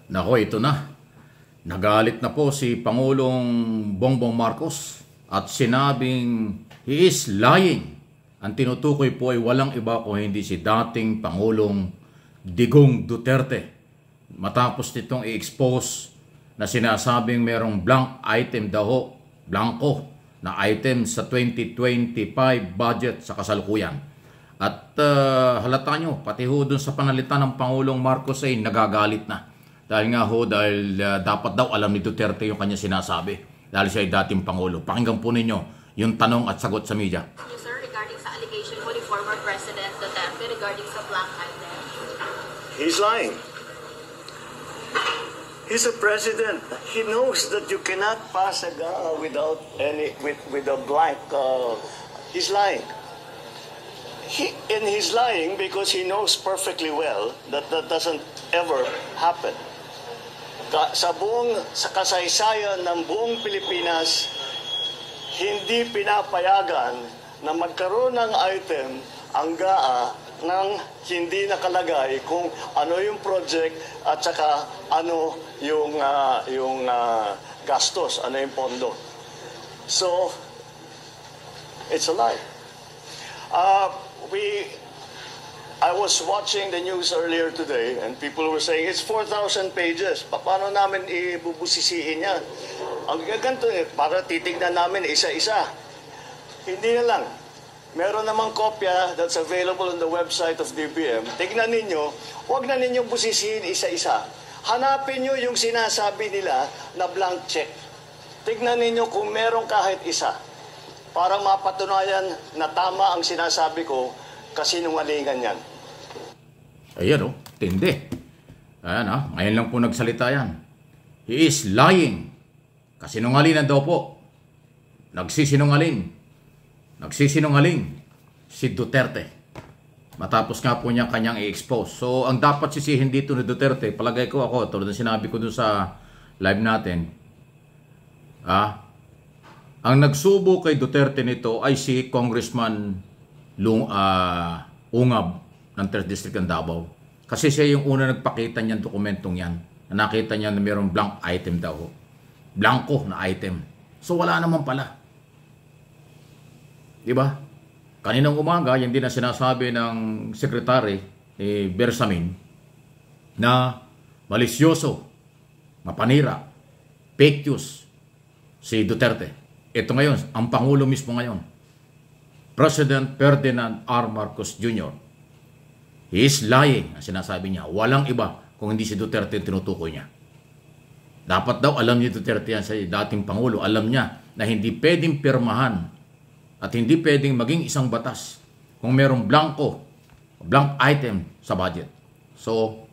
Nako, ito na. Nagalit na po si Pangulong Bongbong Marcos at sinabing he is lying. Ang tinutukoy po ay walang iba kung hindi si dating Pangulong Digong Duterte. Matapos nitong i-expose na sinasabing merong blank item daw, blanco na item sa 2025 budget sa kasalukuyan. At halata nyo, pati ho dun sa panalitan ng Pangulong Marcos ay nagagalit na. Dahil dapat daw alam ni Duterte yung kanya sinasabi. Dahil siya ay dating Pangulo. Pakinggan po ninyo yung tanong at sagot sa media. Sir, regarding sa allegation mo ni former President Duterte regarding sa blank item. He's lying. He's a president. He knows that you cannot pass a GAA without with a blank. He's lying. He's lying because he knows perfectly well that that doesn't ever happen. Sa kasaysayan ng buong Pilipinas, hindi pinapayagan na magkaroon ng item ang GAA nang hindi nakalagay kung ano yung project at saka ano yung gastos, ano yung pondo. So, it's a lie. I was watching the news earlier today and people were saying it's 4,000 pages. Paano namin ibubusisiin yan? Ang ganito para titignan namin isa-isa. Hindi na lang. Meron namang kopya that's available on the website of DBM. Tignan ninyo, huwag na ninyong busisiin isa-isa. Hanapin nyo yung sinasabi nila na blank check. Tignan ninyo kung meron kahit isa. Para mapatunayan na tama ang sinasabi ko, kasinungalingan yan. Ayan o, tindi. Ayan ngayon lang po nagsalita yan. He is lying. Kasinungalingan daw po. Nagsisinungaling si Duterte. Matapos nga po niya kanyang i-expose. So, ang dapat sisihin dito ni Duterte, palagay ko ako, tulad ng sinabi ko dun sa live natin, ang nagsubo kay Duterte nito ay si Congressman Ungab ng 3rd District ng Davao. Kasi siya yung una nagpakita niyan dokumentong yan. Na nakita niya na mayroong blank item daw. Blanco na item. So wala naman pala. Diba? Kaninang umaga, yan din na sinasabi ng Secretary Bersamin na malisyoso, mapanira, fake news si Duterte. Ito ngayon, ang Pangulo mismo ngayon, President Ferdinand R. Marcos Jr. He is lying, ang sinasabi niya. Walang iba kung hindi si Duterte yung tinutukoy niya. Dapat daw alam ni Duterte yan sa dating Pangulo. Alam niya na hindi pwedeng pirmahan at hindi pwedeng maging isang batas kung merong blank item sa budget. So,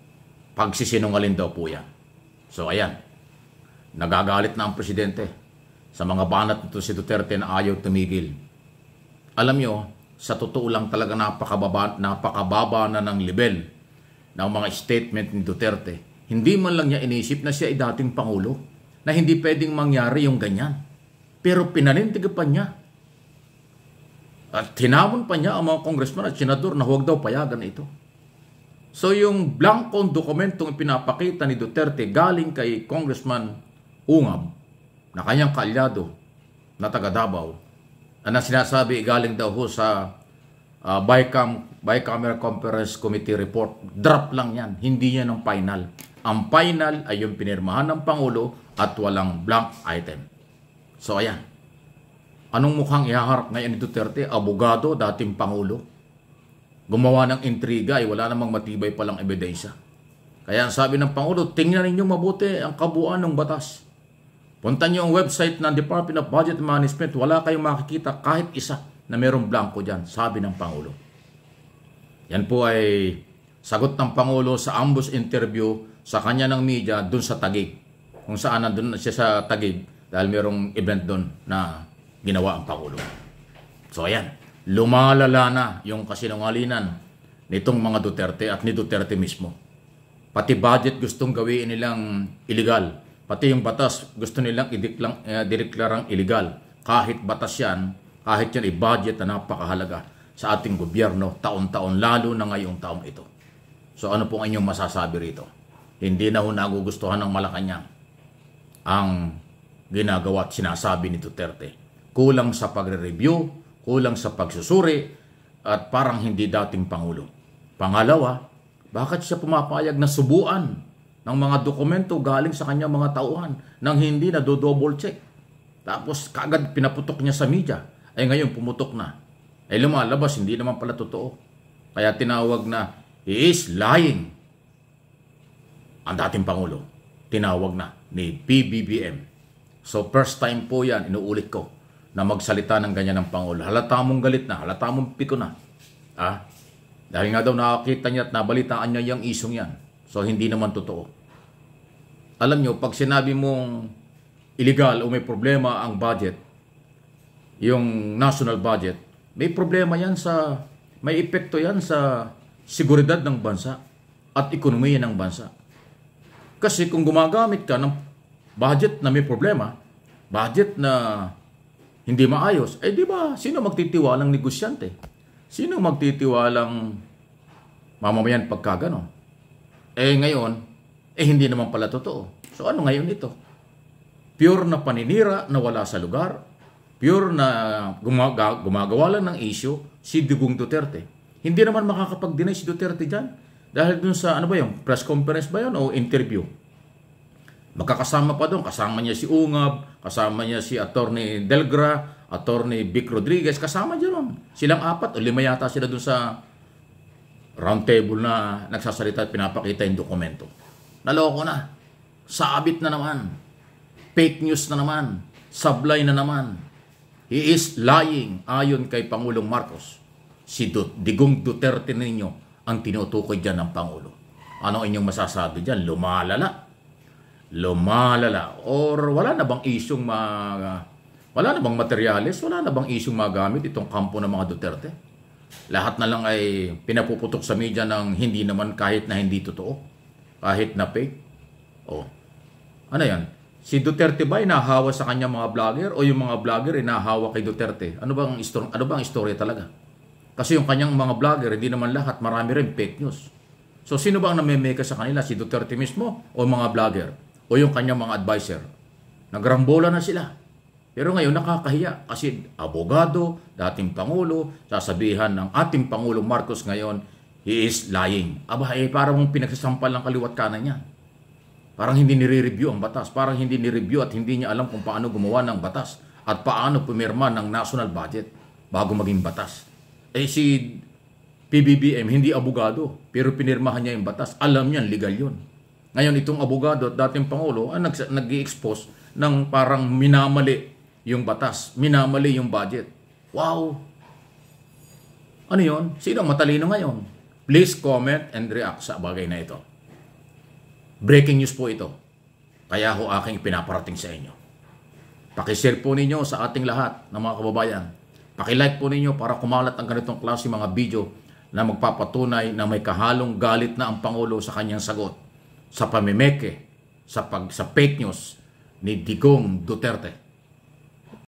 pagsisinungaling daw po yan. So, ayan. Nagagalit na ang presidente sa mga banat nito si Duterte na ayaw tumigil. Alam nyo, sa totoo lang talaga napakababa na ng level ng mga statement ni Duterte. Hindi man lang niya inisip na siya ay dating Pangulo, na hindi pwedeng mangyari yung ganyan. Pero pinanintigapan niya. At hinamon pa niya ang mga congressman at senador na huwag daw payagan ito. So yung blankong dokumentong pinapakita ni Duterte galing kay Congressman Ungab, na kanyang kaalyado na taga Davao, na sinasabi galing daw ho sa Bicameral Conference Committee report. Draft lang yan, hindi yan ang final. Ang final ay yung pinirmahan ng Pangulo at walang blank item. So ayan. Anong mukhang ihaharap ngayon ni Duterte? Abogado, dating Pangulo. Gumawa ng intriga ay wala namang matibay palang ebidensya. Kaya ang sabi ng Pangulo, tingnan ninyo mabuti ang kabuuan ng batas. Punta niyo ang website ng Department of Budget and Management, wala kayong makikita kahit isa na mayroong blanco dyan, sabi ng Pangulo. Yan po ay sagot ng Pangulo sa ambush interview sa kanya ng media dun sa Taguig. Kung saan nandun siya sa Taguig dahil mayroong event dun na ginawa ang Pangulo. So ayan, lumalala na yung kasinungalingan nitong mga Duterte at ni Duterte mismo. Pati budget gustong gawin nilang illegal. Pati yung batas, gusto nilang ideklarang illegal. Kahit batas yan, kahit yan i-budget na napakahalaga sa ating gobyerno, taon-taon, lalo na ngayong taong ito. So ano pong inyong masasabi rito? Hindi na ho nagugustuhan ng Malacanang ang ginagawa at sinasabi ni Duterte. Kulang sa pagre-review, kulang sa pagsusuri, at parang hindi dating Pangulo. Pangalawa, bakit siya pumapayag na subuan ng mga dokumento galing sa kanyang mga tauhan nang hindi na do-double check? Tapos kagad pinaputok niya sa media. Ay ngayon pumutok na. Ay lumalabas, hindi naman pala totoo. Kaya tinawag na, he is lying. Ang dating Pangulo, tinawag na ni PBBM. So first time po yan, inuulit ko, na magsalita ng ganyan ng Pangulo. Halata mong galit na, halata mong piko na. Dahil nga daw nakakita niya at nabalitaan niya yung isong yan. So hindi naman totoo. Alam nyo, pag sinabi mong illegal o may problema ang budget, yung national budget, may problema yan may epekto yan sa seguridad ng bansa at ekonomiya ng bansa. Kasi kung gumagamit ka ng budget na may problema, budget na hindi maayos, di ba, sino magtitiwalang negosyante? Sino magtitiwalang mamamayan pagka gano'n? Ngayon, hindi naman pala totoo. So ano ngayon ito? Pure na paninira na wala sa lugar, pure na gumagawa lang ng issue si Digong Duterte. Hindi naman makakapag-deny si Duterte dyan. Dahil dun sa, press conference ba yun o interview? Magkakasama pa doon. Kasama niya si Ungab, kasama niya si Attorney Delgra, Attorney Vic Rodriguez, kasama dyan. Silang 4 o 5 yata sila doon sa round table na nagsasalita at pinapakita yung dokumento. Naloko na. Sabit na naman. Fake news na naman. Sablay na naman. He is lying ayon kay Pangulong Marcos. Si Digong Duterte ninyo ang tinutukoy dyan ng Pangulo. Ano inyong masasabi dyan? Lumalala. Or wala na bang isyong wala na bang materyales? Wala na bang isyong magamit itong kampo ng mga Duterte? Lahat na lang ay pinapuputok sa media ng hindi naman kahit na hindi totoo. Kahit na fake. Ano yan? Si Duterte ba inahawa sa kanya mga vlogger o yung mga vlogger inahawa kay Duterte? Ano bang istorya talaga? Kasi yung kanyang mga vlogger, hindi naman lahat, marami rin fake news. So sino ba ang namemeka sa kanila? Si Duterte mismo o mga vlogger? O yung kanyang mga advisor? Nagrambola na sila. Pero ngayon nakakahiya kasi abogado, dating Pangulo, sasabihan ng ating Pangulong Marcos ngayon, he is lying. Parang pinagsasampal ng kaliwat kanan niya. Parang hindi nire-review ang batas. Parang hindi nire-review at hindi niya alam kung paano gumawa ng batas at paano pumirma ng national budget bago maging batas. Si PBBM hindi abogado, pero pinirmahan niya yung batas. Alam niya, legal yun. Ngayon, itong abogado at dating Pangulo ang nag-i-expose ng parang minamali yung batas, minamali yung budget. Wow! Ano yun? Sino matalino ngayon? Please comment and react sa bagay na ito. Breaking news po ito. Kaya ho aking pinaparating sa inyo. Pakishare po ninyo sa ating lahat ng mga kababayan. Pakilike po ninyo para kumalat ang ganitong klase mga video na magpapatunay na may kahalong galit na ang Pangulo sa kanyang sagot sa pamimeke, sa fake news ni Digong Duterte.